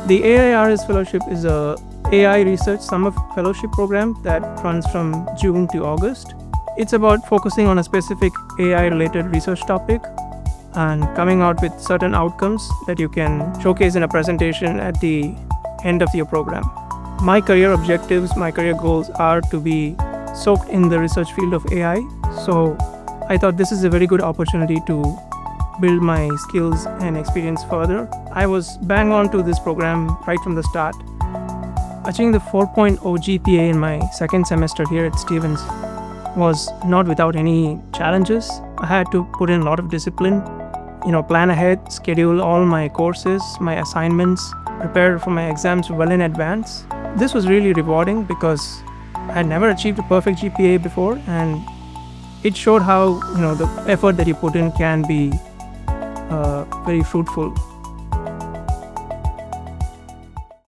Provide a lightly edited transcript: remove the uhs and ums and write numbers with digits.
The AIRS Fellowship is a AI Research Summer Fellowship program that runs from June to August. It's about focusing on a specific AI-related research topic and coming out with certain outcomes that you can showcase in a presentation at the end of your program. My career objectives, my career goals are to be soaked in the research field of AI. So I thought this is a very good opportunity to build my skills and experience further. I was bang on to this program right from the start. Achieving the 4.0 GPA in my second semester here at Stevens was not without any challenges. I had to put in a lot of discipline, plan ahead, schedule all my courses, my assignments, prepare for my exams well in advance. This was really rewarding because I had never achieved a perfect GPA before, and it showed how the effort that you put in can be very fruitful.